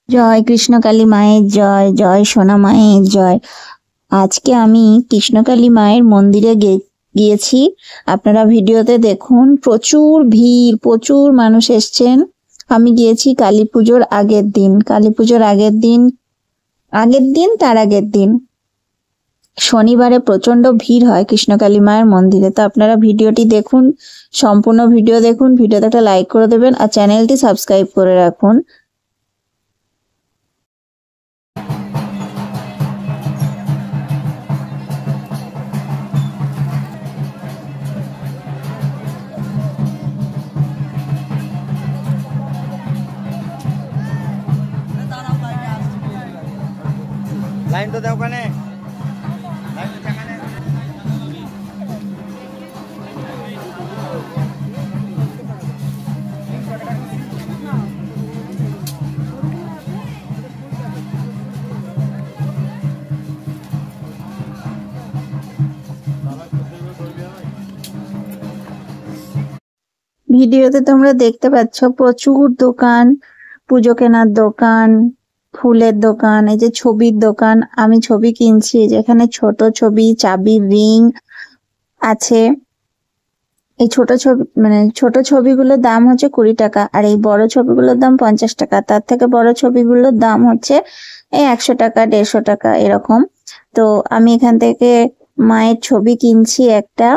জয় কৃষ্ণকালী মায়ের জয়, জয় সোনা মায়ের জয়। আজকে আমি কৃষ্ণকালী মায়ের মন্দিরে গিয়েছি। আপনারা ভিডিওতে দেখুন, প্রচুর ভিড়, প্রচুর মানুষ এসছেন। আমি গিয়েছি কালী পুজোর আগের দিন, তার আগের দিন শনিবারে প্রচন্ড ভিড় হয় কৃষ্ণকালী মায়ের মন্দিরে। তো আপনারা ভিডিওটি দেখুন, সম্পূর্ণ ভিডিও দেখুন। ভিডিওতে একটা লাইক করে দেবেন আর চ্যানেলটি সাবস্ক্রাইব করে রাখুন। লাইন তো দাও কানে ভিডিওতে তোমরা দেখতে পাচ্ছ প্রচুর দোকান, পুজো কেনার দোকান, ফুলের দোকান, এই যে ছবির দোকান। আমি ছবি কিনছি, যেখানে ছোট ছবি, চাবি, রিং আছে। এই ছোট ছবিগুলোর দাম হচ্ছে 20 টাকা, আর এই বড় ছবিগুলোর দাম 50 টাকা। তার থেকে বড় ছবিগুলোর দাম হচ্ছে এই 100 টাকা, 150 টাকা এরকম। তো আমি এখান থেকে মায়ের ছবি কিনছি একটা।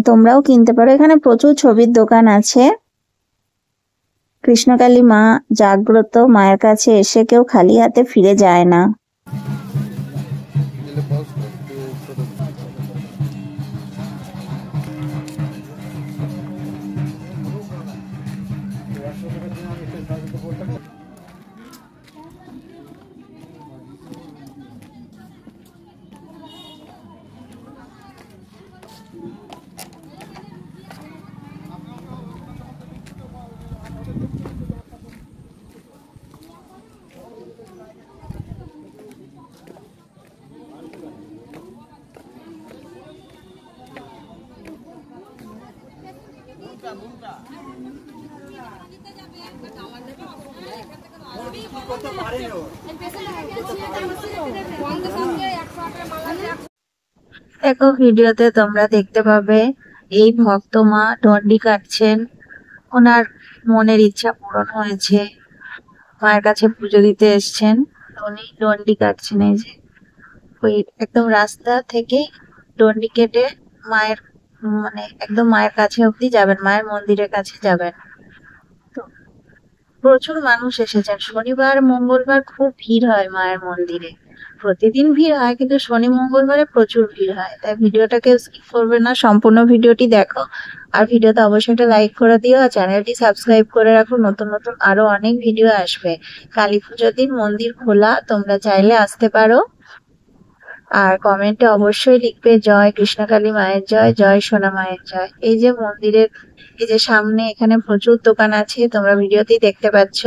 তোমরাও কিনতে পারো। এখানে প্রচুর ছবির দোকান আছে। কৃষ্ণকালী মা জাগ্রত, মায়ের কাছে এসে কেউ খালি হাতে ফিরে যায় না। দেখো, ভিডিওতে তোমরা দেখতে পাবে এই ভক্ত মা ডন্ডি কাটছেন। ওনার মনের ইচ্ছা পূরণ হয়েছে, মায়ের কাছে পুজো দিতে এসছেন। উনি ডন্ডি কাটছেন। এই যে ওই একদম রাস্তা থেকে ডন্ডি কেটে মায়ের একদম মায়ের কাছে অব্দি যাবেন, মায়ের মন্দিরের কাছে যাবেন। তো প্রচুর মানুষ এসেছেন। শনিবার মঙ্গলবার খুব ভিড় হয় মায়ের মন্দিরে। প্রতিদিন ভিড় হয়, কিন্তু শনি মঙ্গলবারে প্রচুর ভিড় হয়। তাই ভিডিওটাকে স্কিপ করবে না, সম্পূর্ণ ভিডিওটি দেখো। আর ভিডিওতে অবশ্যই একটা লাইক করে দিও আর চ্যানেলটি সাবস্ক্রাইব করে রাখো। নতুন নতুন আরো অনেক ভিডিও আসবে। কালী পুজোর দিন মন্দির খোলা, তোমরা চাইলে আসতে পারো। আর কমেন্টে অবশ্যই লিখবে জয় কৃষ্ণকালী মায়ের জয়, জয় সোনা মায়ের জয়। এই যে মন্দিরের এই যে সামনে, এখানে প্রচুর দোকান আছে, তোমরা ভিডিওতেই দেখতে পাচ্ছ।